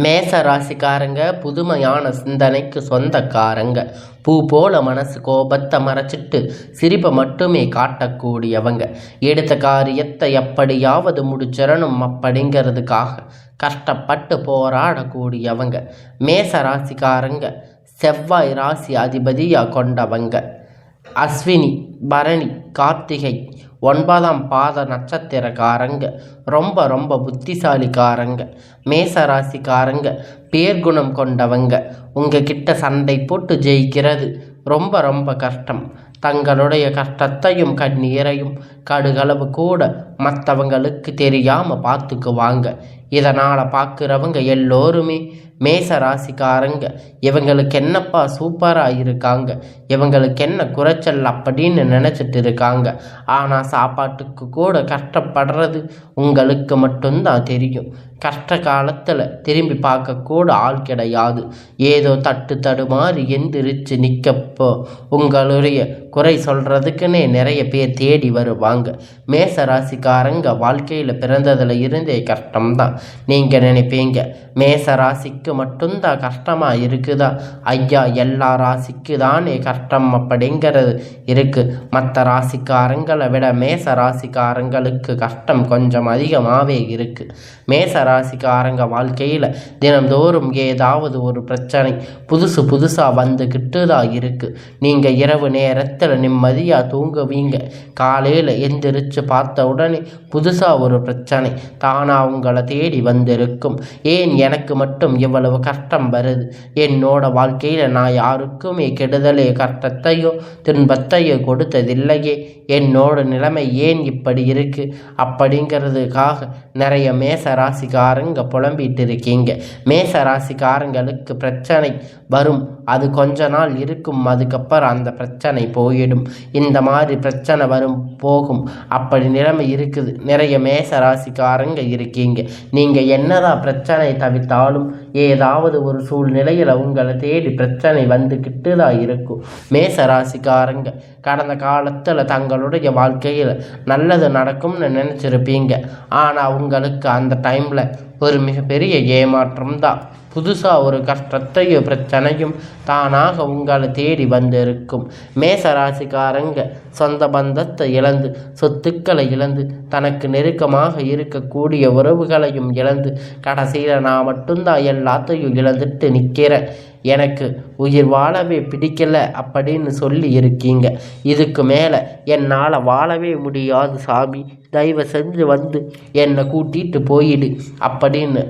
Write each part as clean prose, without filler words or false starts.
மேச ராசிக்காரங்க புதுமையான சிந்தனைக்கு சொந்தக்காரங்க. பூ போல மனசு கோபத்தை மறைச்சிட்டு சிரிப்பை மட்டுமே காட்டக்கூடியவங்க. எடுத்த காரியத்தை எப்படியாவது முடிச்சிடணும் அப்படிங்கிறதுக்காக கஷ்டப்பட்டு போராடக்கூடியவங்க. மேச ராசிக்காரங்க செவ்வாய் ராசி அதிபதியாக கொண்டவங்க. அஸ்வினி, பரணி, கார்த்திகை 9ஆம் பாத நட்சத்திரக்காரங்க. ரொம்ப ரொம்ப புத்திசாலிக்காரங்க. மேச ராசிக்காரங்க பேர்குணம் கொண்டவங்க. உங்ககிட்ட சண்டை போட்டு ஜெயிக்கிறது ரொம்ப ரொம்ப கஷ்டம். தங்களுடைய கஷ்டத்தையும் கண்ணீரையும் கடுகளவு கூட மற்றவங்களுக்கு தெரியாமல் பார்த்துக்குவாங்க. இதனால் பார்க்குறவங்க எல்லோருமே மேச ராசிக்காரங்க இவங்களுக்கு என்னப்பா சூப்பராக இருக்காங்க, இவங்களுக்கு என்ன குறைச்சல் அப்படின்னு நினச்சிட்டு இருக்காங்க. ஆனால் சாப்பாட்டுக்கு கூட கஷ்டப்படுறது உங்களுக்கு மட்டும்தான் தெரியும். கஷ்ட காலத்தில் திரும்பி பார்க்கக்கூட ஆள் கிடையாது. ஏதோ தடுமாறி எந்திரிச்சு நிற்கப்போ உங்களுடைய குறை சொல்கிறதுக்குன்னே நிறைய பேர் தேடி வருவாங்க. மேச ராசிக்காரங்க வாழ்க்கையில் பிறந்ததில் இருந்தே கஷ்டம்தான். நீங்கள் நினைப்பீங்க மேச ராசிக்கு மட்டும்தான் கஷ்டமாக இருக்குதா? ஐயா, எல்லா ராசிக்கு தானே கஷ்டம் அப்படிங்கிறது இருக்குது. மற்ற ராசிக்காரங்களை விட மேச ராசிக்காரங்களுக்கு கஷ்டம் கொஞ்சம் அதிகமாகவே இருக்குது. மேச ராசிக்காரங்க வாழ்க்கையில் தினந்தோறும் ஏதாவது ஒரு பிரச்சனை புதுசாக வந்துக்கிட்டு தான் இருக்குது. நீங்கள் இரவு நேரத்தில் நிம்மதியாக தூங்குவீங்க. காலையில் எந்திரிச்சு பார்த்த உடனே புதுசாக ஒரு பிரச்சனை தானாக உங்களை தேடி வந்திருக்கும். ஏன் எனக்கு மட்டும் இவ்வளவு கஷ்டம் வருது? என்னோட வாழ்க்கையில் நான் யாருக்குமே கெடுதலே கஷ்டத்தையோ துன்பத்தையோ கொடுத்ததில்லையே. என்னோட நிலைமை ஏன் இப்படி இருக்குது அப்படிங்கிறதுக்காக நிறைய மேச ராசிக்காரங்க புலம்பிட்டு இருக்கீங்க. மேச ராசிக்காரங்களுக்கு பிரச்சனை வரும், அது கொஞ்ச நாள் இருக்கும், அதுக்கப்புறம் அந்த பிரச்சனை போயிடும். இந்த மாதிரி பிரச்சனை வரும் போகும், அப்படி நிலைமை இருக்குது. நிறைய மேச ராசிக்காரங்க இருக்கீங்க. நீங்கள் என்னதான் பிரச்சனை தவிர்த்தாலும் ஏதாவது ஒரு சூழ்நிலையில் உங்களை தேடி பிரச்சனை வந்துக்கிட்டு தான் இருக்கும். மேச ராசிக்காரங்க கடந்த காலத்தில் தங்களுடைய வாழ்க்கையில் நல்லது நடக்கும்னு நினச்சிருப்பீங்க. ஆனால் உங்களுக்கு அந்த டைமில் ஒரு மிகப்பெரிய ஏமாற்றம் தான். புதுசாக ஒரு கஷ்டத்தையும் பிரச்சனையும் தானாக உங்களை தேடி வந்திருக்கும். மேச ராசிக்காரங்க சொந்த பந்தத்தை இழந்து, சொத்துக்களை இழந்து, தனக்கு நெருக்கமாக இருக்கக்கூடிய உறவுகளையும் இழந்து, கடைசியில் நான் மட்டும்தான் எல்லாத்தையும் இழந்துட்டு நிற்கிறேன், எனக்கு உயிர் வாழவே பிடிக்கலை அப்படின்னு சொல்லி இருக்கீங்க. இதுக்கு மேலே என்னால் வாழவே முடியாது சாமி, தயவு செஞ்சு வந்து என்னை கூட்டிகிட்டு போயிடு அப்படின்னு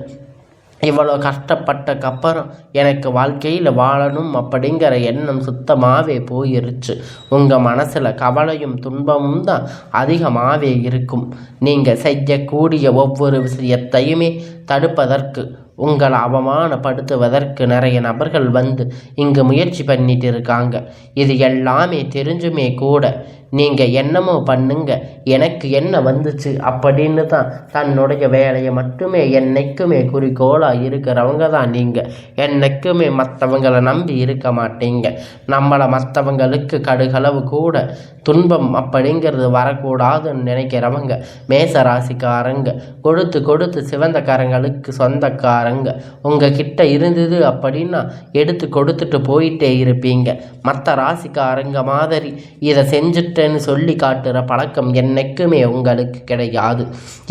இவ்வளோ கஷ்டப்பட்டக்கப்புறம் எனக்கு வாழ்க்கையில் வாழணும் அப்படிங்கிற எண்ணம் சுத்தமாகவே போயிருச்சு. உங்கள் மனசில் கவலையும் துன்பமும் தான் அதிகமாகவே இருக்கும். நீங்கள் செய்யக்கூடிய ஒவ்வொரு விஷயத்தையுமே தடுப்பதற்கு, உங்களை அவமானப்படுத்துவதற்கு நிறைய நபர்கள் வந்து இங்கு முயற்சி பண்ணிட்டு இருக்காங்க. இது எல்லாமே தெரிஞ்சுமே கூட நீங்கள் என்னமோ பண்ணுங்க, எனக்கு என்ன வந்துச்சு அப்படின்னு தான் தன்னுடைய வேலையை மட்டுமே என்னைக்குமே குறிக்கோளாக இருக்கிறவங்க தான் நீங்கள். என்னைக்குமே மற்றவங்களை நம்பி இருக்க மாட்டீங்க. நம்மளை மற்றவங்களுக்கு கடுகளவு கூட துன்பம் அப்படிங்கிறது வரக்கூடாதுன்னு நினைக்கிறவங்க மேச ராசிக்காரங்க. கொடுத்து சிவந்த கரங்களுக்கு சொந்தக்காரங்க. உங்கள் கிட்ட இருந்தது அப்படின்னா எடுத்து கொடுத்துட்டு போயிட்டே இருப்பீங்க. மற்ற ராசிக்காரங்க மாதிரி இதை செஞ்சுட்டு சொல்லி காட்டுற பழக்கம் என்னைக்குமே உங்களுக்கு கிடையாது.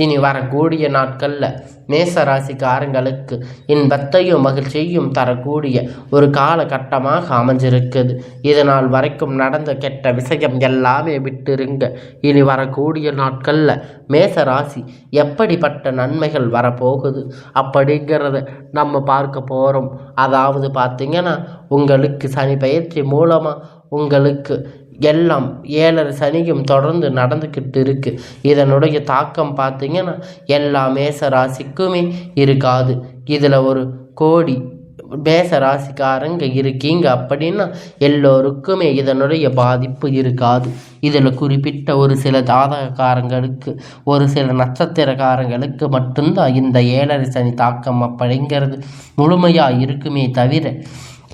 இனி வரக்கூடிய நாட்களில் மேச ராசிக்காரங்களுக்கு இன்பத்தையும் மகிழ்ச்சியும் தரக்கூடிய ஒரு காலகட்டமாக அமைஞ்சிருக்குது. இதனால் வரைக்கும் நடந்த கெட்ட விஷயம் எல்லாமே விட்டுருங்க. இனி வரக்கூடிய நாட்களில் மேச ராசி எப்படிப்பட்ட நன்மைகள் வரப்போகுது அப்படிங்கிறத நம்ம பார்க்க போகிறோம். அதாவது பார்த்திங்கன்னா, உங்களுக்கு சனி பயிற்சி மூலமாக உங்களுக்கு எல்லாம் 7.5 சனியும் தொடர்ந்து நடந்துக்கிட்டு இருக்குது. இதனுடைய தாக்கம் பார்த்திங்கன்னா எல்லா மேச ராசிக்குமே இருக்காது. இதில் ஒரு கோடி மேச ராசிக்காரங்க இருக்கீங்க அப்படின்னா எல்லோருக்குமே இதனுடைய பாதிப்பு இருக்காது. இதில் குறிப்பிட்ட ஒரு சில ஜாதகக்காரங்களுக்கு, ஒரு சில நட்சத்திரக்காரங்களுக்கு மட்டும்தான் இந்த 7.5 சனி தாக்கம் அப்படிங்கிறது முழுமையாக இருக்குமே தவிர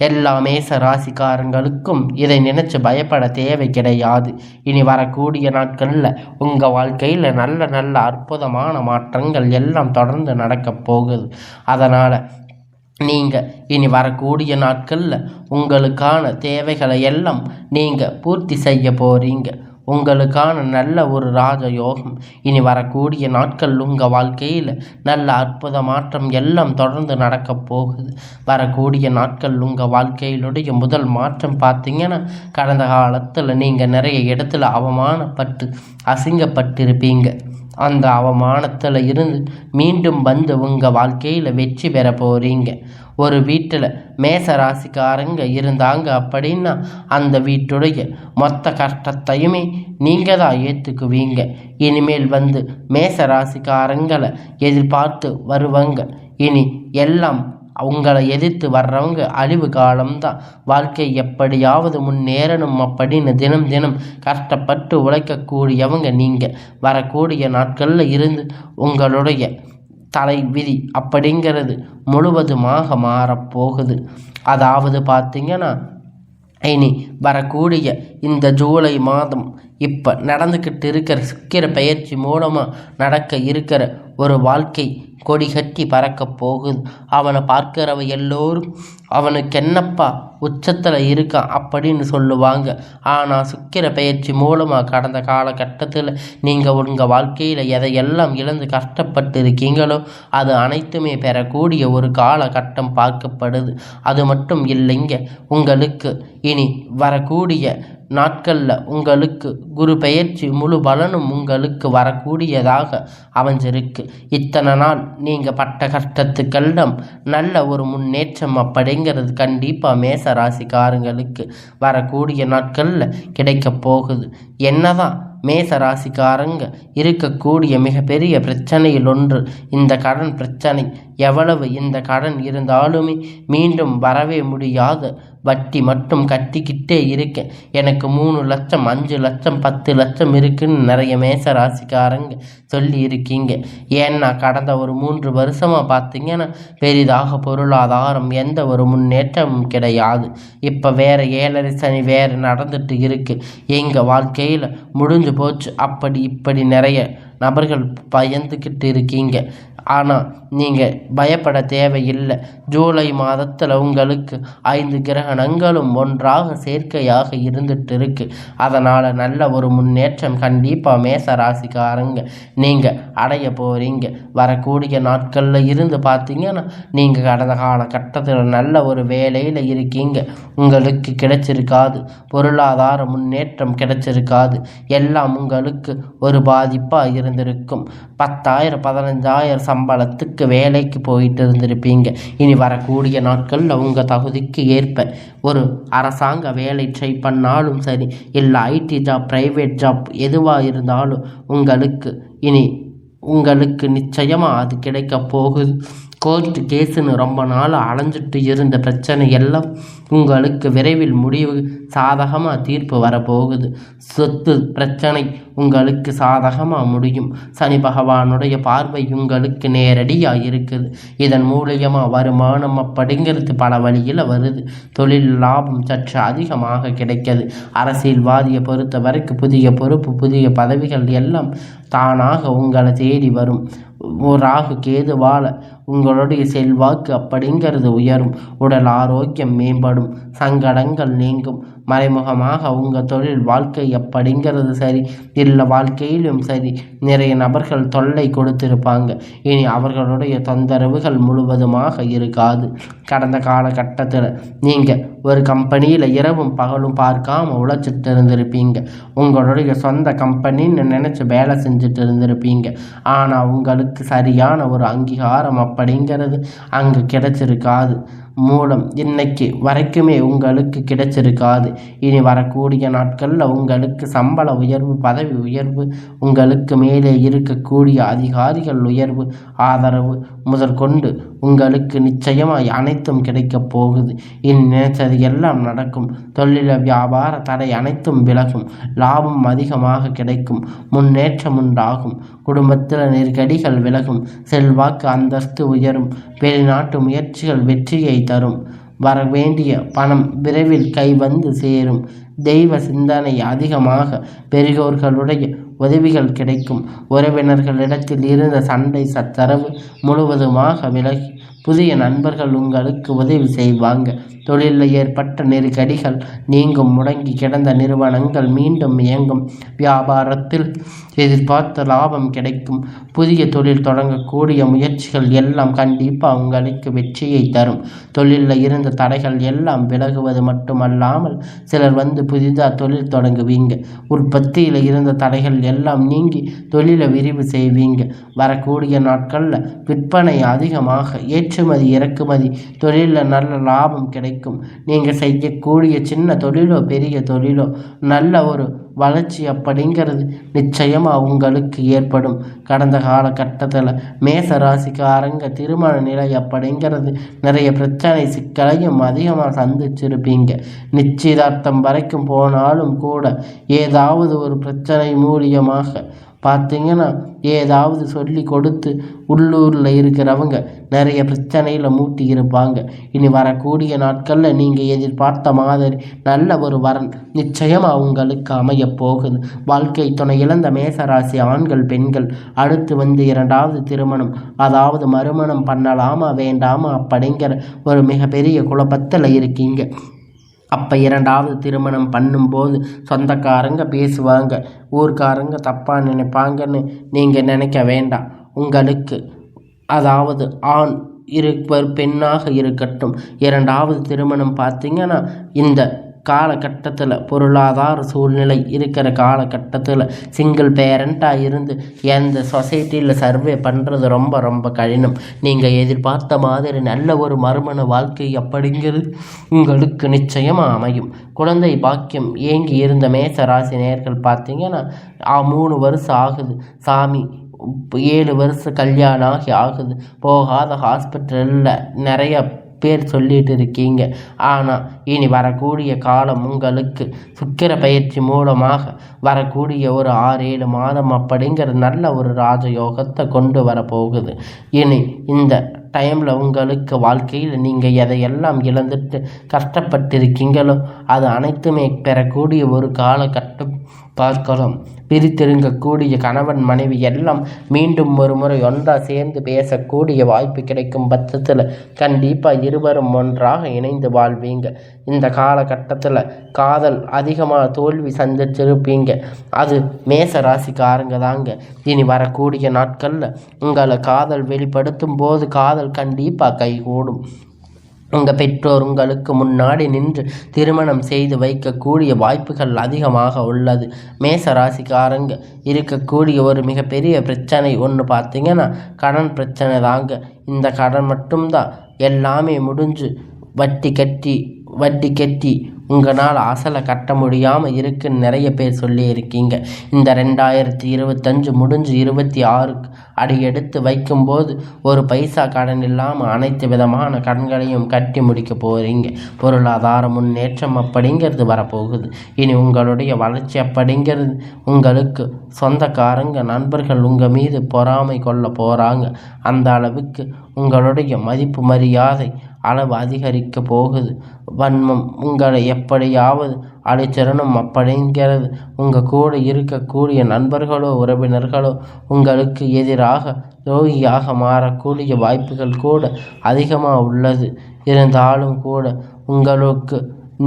எல்லா மேச ராசிக்காரங்களுக்கும் இதை நினைச்சு பயப்பட தேவை கிடையாது. இனி வரக்கூடிய நாட்களில் உங்கள் வாழ்க்கையில் நல்ல அற்புதமான மாற்றங்கள் எல்லாம் தொடர்ந்து நடக்கப் போகுது. அதனால் நீங்கள் இனி வரக்கூடிய நாட்களில் உங்களுக்கான தேவைகளை எல்லாம் நீங்கள் பூர்த்தி செய்ய போகிறீங்க. உங்களுக்கான நல்ல ஒரு ராஜயோகம் இனி வரக்கூடிய நாட்கள் உங்கள் வாழ்க்கையில் நல்ல அற்புத மாற்றம் எல்லாம் தொடர்ந்து நடக்கப் போகுது. வரக்கூடிய நாட்கள் உங்கள் வாழ்க்கையிலுடைய முதல் மாற்றம் பார்த்தீங்கன்னா, கடந்த காலத்தில் நீங்கள் நிறைய இடத்துல அவமானப்பட்டு அசிங்கப்பட்டிருப்பீங்க. அந்த அவமானத்தில் இருந்து மீண்டும் வந்து உங்கள் வாழ்க்கையில் வெற்றி பெற போகிறீங்க. ஒரு வீட்டில் மேச ராசிக்காரங்க இருந்தாங்க அப்படின்னா அந்த வீட்டுடைய மொத்த கஷ்டத்தையுமே நீங்கள் தான் ஏற்றுக்குவீங்க. இனிமேல் வந்து மேச ராசிக்காரங்களை எதிர்பார்த்து வருவாங்க. இனி எல்லாம் உங்களை எதிர்த்து வர்றவங்க அழிவு காலம்தான். வாழ்க்கை எப்படியாவது முன்னேறணும் அப்படின்னு தினம் தினம் கஷ்டப்பட்டு உழைக்கக்கூடியவங்க நீங்கள். வரக்கூடிய நாட்களில் இருந்து உங்களுடைய தலை விதி அப்படிங்கிறது முழுவதுமாக மாறப்போகுது. அதாவது பார்த்தீங்கன்னா, இனி வரக்கூடிய இந்த ஜூலை மாதம் இப்போ நடந்துக்கிட்டு இருக்கிற சுக்கிர பெயர்ச்சி மூலமாக நடக்க இருக்கிற ஒரு வாழ்க்கை கொடி கட்டி பறக்க போகுது. அவனை பார்க்கிறவ எல்லோரும் அவனுக்கு என்னப்பா உச்சத்தில் இருக்கான் அப்படின்னு சொல்லுவாங்க. ஆனால் சுக்கிர பெயர்ச்சி மூலமாக கடந்த காலகட்டத்தில் நீங்கள் உங்கள் வாழ்க்கையில் எதையெல்லாம் இழந்து கஷ்டப்பட்டு இருக்கீங்களோ அது அனைத்துமே பெறக்கூடிய ஒரு காலகட்டம் பார்க்கப்படுது. அது மட்டும் இல்லைங்க, உங்களுக்கு இனி வரக்கூடிய நாட்களில் உங்களுக்கு குரு பெயர்ச்சி முழு பலனும் உங்களுக்கு வரக்கூடியதாக அமைஞ்சிருக்கு. இத்தனை நாள் நீங்கள் பட்ட கஷ்டத்துக்கெல்லாம் நல்ல ஒரு முன்னேற்றம் அப்படிங்கிறது கண்டிப்பாக மேச ராசிக்காரங்களுக்கு வரக்கூடிய நாட்களில் கிடைக்க போகுது. என்னதான் மேச ராசிக்காரங்க இருக்கக்கூடிய மிகப்பெரிய பிரச்சனையில் ஒன்று இந்த கடன் பிரச்சனை. எவ்வளவு இந்த கடன் இருந்தாலுமே மீண்டும் வரவே முடியாத வட்டி மட்டும் கட்டிக்கிட்டே இருக்கேன். எனக்கு 3 லட்சம் 5 லட்சம் 10 லட்சம் இருக்குன்னு நிறைய மேச ராசிக்காரங்க சொல்லி இருக்கீங்க. ஏன்னா கடந்த ஒரு 3 வருஷமாக பார்த்தீங்கன்னா பெரிதாக பொருளாதாரம் எந்த ஒரு முன்னேற்றமும் கிடையாது. இப்போ வேறு 7.5 சனி வேறு நடந்துட்டு இருக்கு. எங்கள் வாழ்க்கையில் முடிஞ்சு போச்சு அப்படி இப்படி நிறைய நபர்கள் பயந்துக்கிட்டு இருக்கீங்க. ஆனால் நீங்கள் பயப்பட தேவையில்லை. ஜூலை மாதத்தில் உங்களுக்கு 5 கிரகணங்களும் ஒன்றாக சேர்க்கையாக இருந்துட்டு இருக்கு. அதனால் நல்ல ஒரு முன்னேற்றம் கண்டிப்பாக மேச ராசிக்காரங்க நீங்கள் அடைய போகிறீங்க. வரக்கூடிய நாட்களில் இருந்து பார்த்தீங்கன்னா நீங்கள் கடந்த காலகட்டத்தில் நல்ல ஒரு வேலையில் இருக்கீங்க. உங்களுக்கு கிடைச்சிருக்காது, பொருளாதார முன்னேற்றம் கிடைச்சிருக்காது. எல்லாம் உங்களுக்கு ஒரு பாதிப்பாக இருந்திருக்கும். 10,000 15,000 சம்பளத்துக்கு வேலைக்கு போயிட்டு இருந்திருப்பீங்க. இனி வரக்கூடிய நாட்களில் உங்கள் தகுதிக்கு ஏற்ப ஒரு அரசாங்க வேலை ட்ரை பண்ணாலும் சரி, இல்லை ஐடி ஜாப், ப்ரைவேட் ஜாப் எதுவாக இருந்தாலும் உங்களுக்கு நிச்சயமாக அது கிடைக்க போகுது. கோர்ட்டு கேஸுன்னு ரொம்ப நாள் அலைஞ்சிட்டு இருந்த பிரச்சனை எல்லாம் உங்களுக்கு விரைவில் முடிவு சாதகமாக தீர்ப்பு வரப்போகுது. சொத்து பிரச்சனை உங்களுக்கு சாதகமாக முடியும். சனி பகவானுடைய பார்வை உங்களுக்கு நேரடியாக இருக்குது. இதன் மூலியமாக வருமானம் அப்படிங்கிறது பல வழியில் வருது. தொழில் லாபம் சற்று அதிகமாக கிடைக்கிறது. அரசியல்வாதியை பொறுத்த வரைக்கும் புதிய பொறுப்பு, புதிய பதவிகள் எல்லாம் தானாக உங்களை தேடி வரும். ராகு கேதுவால் உங்களுடைய செல்வாக்கு அப்படிங்கிறது உயரும். உடல் ஆரோக்கியம் மேம்படும். சங்கடங்கள் நீங்கும். மறைமுகமாக உங்கள் தொழில் வாழ்க்கை அப்படிங்கிறது சரி, இல்லை வாழ்க்கையிலும் சரி, நிறைய நபர்கள் தொல்லை கொடுத்திருப்பாங்க. இனி அவர்களுடைய தொந்தரவுகள் முழுவதுமாக இருக்காது. கடந்த காலகட்டத்தில் நீங்கள் ஒரு கம்பெனியில் இரவும் பகலும் பார்க்காம உழைச்சிட்டு இருந்திருப்பீங்க. உங்களுடைய சொந்த கம்பெனின்னு நினச்சி வேலை செஞ்சுட்டு இருந்திருப்பீங்க. ஆனால் உங்களுக்கு சரியான ஒரு அங்கீகாரம் அப்படிங்கிறது அங்கே கிடைச்சிருக்காது. மூலம் இன்னைக்கு வரைக்குமே உங்களுக்கு கிடைச்சிருக்காது. இனி வரக்கூடிய நாட்களில் உங்களுக்கு சம்பள உயர்வு, பதவி உயர்வு, உங்களுக்கு மேலே இருக்கக்கூடிய அதிகாரிகள் உயர்வு, ஆதரவு முதற்கொண்டு உங்களுக்கு நிச்சயமாய் அனைத்தும் கிடைக்கப் போகுது. இனி நினைச்சது எல்லாம் நடக்கும். தொழில வியாபார தடை அனைத்தும் விலகும். லாபம் அதிகமாக கிடைக்கும். முன்னேற்றம் உண்டாகும். குடும்பத்தில் நெருக்கடிகள் விலகும். செல்வாக்கு அந்தஸ்து உயரும். வெளிநாட்டு முயற்சிகள் வெற்றியை தரும். வரவேண்டிய பணம் விரைவில் கைவந்து சேரும். தெய்வ சிந்தனை அதிகமாக. பெரியோர்களுடைய உதவிகள் கிடைக்கும். உறவினர்களிடத்தில் இருந்த சண்டை சச்சரவு முழுவதுமாக விலகி புதிய நண்பர்கள் உங்களுக்கு உதவி செய்வாங்க. தொழிலில் ஏற்பட்ட நெருக்கடிகள் நீங்கும். முடங்கி கிடந்த நிறுவனங்கள் மீண்டும் இயங்கும். வியாபாரத்தில் எதிர்பார்த்த லாபம் கிடைக்கும். புதிய தொழில் தொடங்கக்கூடிய முயற்சிகள் எல்லாம் கண்டிப்பாக உங்களுக்கு வெற்றியை தரும். தொழிலில் இருந்த தடைகள் எல்லாம் விலகுவது மட்டுமல்லாமல் சிலர் வந்து புதிதாக தொழில் தொடங்குவீங்க. உற்பத்தியில் இருந்த தடைகள் எல்லாம் நீங்கி தொழிலை விரிவு செய்வீங்க. வரக்கூடிய நாட்களில் விற்பனை அதிகமாக, ஏற்றுமதி இறக்குமதி தொழிலில் நல்ல லாபம் கிடைக்கும். நீங்கள் செய்யக்கூடிய சின்ன தொழிலோ பெரிய தொழிலோ நல்ல ஒரு வளர்ச்சி அப்படிங்கிறது நிச்சயமாக உங்களுக்கு ஏற்படும். கடந்த காலகட்டத்தில் மேச ராசிக்காரங்க திருமண நிலை அப்படிங்கிறது நிறைய பிரச்சனை சிக்கலையும் அதிகமாக சந்திச்சிருப்பீங்க. நிச்சயதார்த்தம் வரைக்கும் போனாலும் கூட ஏதாவது ஒரு பிரச்சனை மூலியமாக பார்த்தீங்கன்னா ஏதாவது சொல்லி கொடுத்து உள்ளூரில் இருக்கிறவங்க நிறைய பிரச்சனையில் மூட்டி இருப்பாங்க. இனி வரக்கூடிய நாட்களில் நீங்கள் எதிர்பார்த்த மாதிரி நல்ல ஒரு வரன் நிச்சயமாக உங்களுக்கு அமையப் போகுது. வாழ்க்கை துணை இழந்த மேசராசி ஆண்கள் பெண்கள் அடுத்து வந்து இரண்டாவது திருமணம், அதாவது மறுமணம் பண்ணலாமா வேண்டாமா அப்படிங்கிற ஒரு மிகப்பெரிய குழப்பத்தில் இருக்கீங்க. அப்போ இரண்டாவது திருமணம் பண்ணும்போது சொந்தக்காரங்க பேசுவாங்க, ஊர்க்காரங்க தப்பாக நினைப்பாங்கன்னு நீங்கள் நினைக்க வேண்டாம். உங்களுக்கு அதாவது ஆண் இருப்பர் பெண்ணாக இருக்கட்டும், இரண்டாவது திருமணம் பார்த்தீங்கன்னா இந்த காலகட்டத்தில் பொருளாதார சூழ்நிலை இருக்கிற காலகட்டத்தில் சிங்கிள் பேரண்ட்டாக இருந்து எந்த சொசைட்டியில் சர்வே பண்ணுறது ரொம்ப ரொம்ப கடினம். நீங்கள் எதிர்பார்த்த மாதிரி நல்ல ஒரு மறுமண வாழ்க்கை அப்படிங்கிறது உங்களுக்கு நிச்சயமாக அமையும். குழந்தை பாக்கியம் ஏங்கி இருந்த மேச ராசி நேயர்கள் பார்த்தீங்கன்னா 3 வருஷம் ஆகுது சாமி, 7 வருஷம் கல்யாணம் ஆகுது, போகாத ஹாஸ்பிட்டலில் நிறைய பேர் சொல்லிட்டு இருக்கீங்க. ஆனால் இனி வரக்கூடிய காலம் உங்களுக்கு சுக்கிர பயிற்சி மூலமாக வரக்கூடிய ஒரு 6-7 மாதம் அப்படிங்கிற நல்ல ஒரு ராஜயோகத்தை கொண்டு வரப்போகுது. இனி இந்த டைமில் உங்களுக்கு வாழ்க்கையில் நீங்கள் எதையெல்லாம் இழந்துட்டு கஷ்டப்பட்டிருக்கீங்களோ அது அனைத்துமே பெறக்கூடிய ஒரு காலகட்டம் பார்க்கலாம். பிரித்திருங்கக்கூடிய கணவன் மனைவி எல்லாம் மீண்டும் ஒரு முறை ஒன்றா சேர்ந்து பேசக்கூடிய வாய்ப்பு கிடைக்கும் பட்சத்தில் கண்டிப்பாக இருவரும் ஒன்றாக இணைந்து வாழ்வீங்க. இந்த காலகட்டத்தில் காதல் அதிகமாக தோல்வி சந்திச்சிருப்பீங்க. அது மேச ராசிக்காரங்க தாங்க. இனி வரக்கூடிய நாட்களில் உங்களை காதல் வெளிப்படுத்தும் போது காதல் கண்டிப்பாக கைகூடும். உங்கள் பெற்றோர் உங்களுக்கு முன்னாடி நின்று திருமணம் செய்து வைக்கக்கூடிய வாய்ப்புகள் அதிகமாக உள்ளது. மேச ராசிக்காரங்க இருக்கக்கூடிய ஒரு மிகப்பெரிய பிரச்சனை ஒன்று பார்த்தீங்கன்னா கடன் பிரச்சனை தாங்க. இந்த கடன் மட்டும்தான் எல்லாமே முடிஞ்சு வட்டி கட்டி உங்களால் அசலை கட்ட முடியாமல் இருக்குன்னு நிறைய பேர் சொல்லியிருக்கீங்க. இந்த 2025 முடிஞ்சு 26 அடியெடுத்து வைக்கும்போது ஒரு பைசா கடன் இல்லாமல் அனைத்து விதமான கடன்களையும் கட்டி முடிக்க போகிறீங்க. பொருளாதார முன்னேற்றம் அப்படிங்கிறது வரப்போகுது. இனி உங்களுடைய வளர்ச்சி அப்படிங்கிறது உங்களுக்கு சொந்தக்காரங்க நண்பர்கள் உங்கள் மீது பொறாமை கொள்ள போகிறாங்க. அந்த அளவுக்கு உங்களுடைய மதிப்பு மரியாதை அளவு அதிகரிக்க போகுது. வன்மம் உங்களை எப்படியாவது அழிச்சிடணும் அப்படிங்கிறது உங்கள் கூட இருக்கக்கூடிய நண்பர்களோ உறவினர்களோ உங்களுக்கு எதிராக துரோகியாக மாறக்கூடிய வாய்ப்புகள் கூட அதிகமாக உள்ளது. இருந்தாலும் கூட உங்களுக்கு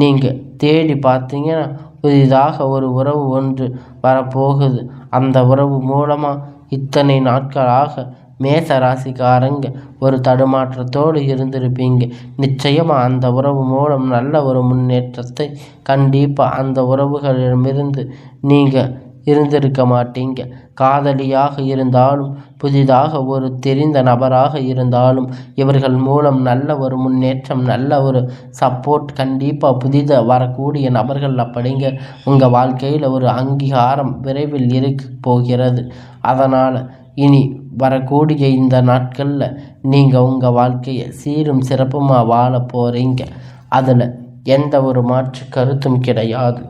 நீங்கள் தேடி பார்த்தீங்கன்னா புதிதாக ஒரு உறவு ஒன்று வரப்போகுது. அந்த உறவு மூலமாக இத்தனை நாட்களாக மேச ராசிக்காரங்க ஒரு தடுமாற்றத்தோடு இருந்திருப்பீங்க. நிச்சயமாக அந்த உறவு மூலம் நல்ல ஒரு முன்னேற்றத்தை கண்டிப்பாக அந்த உறவுகளிடமிருந்து நீங்கள் இருந்திருக்க மாட்டீங்க. காதலியாக இருந்தாலும் புதிதாக ஒரு தெரிந்த நபராக இருந்தாலும் இவர்கள் மூலம் நல்ல ஒரு முன்னேற்றம் நல்ல ஒரு சப்போர்ட் கண்டிப்பாக புதிதாக வரக்கூடிய நபர்கள் அப்படிங்க உங்கள் வாழ்க்கையில் ஒரு அங்கீகாரம் விரைவில் இருக்க போகிறது. அதனால் இனி வரக்கூடிய இந்த நாட்களில் நீங்கள் உங்கள் வாழ்க்கையை சீரும் சிறப்புமாக வாழ போகிறீங்க. அதில் எந்த ஒரு மாற்று கருத்தும் கிடையாது.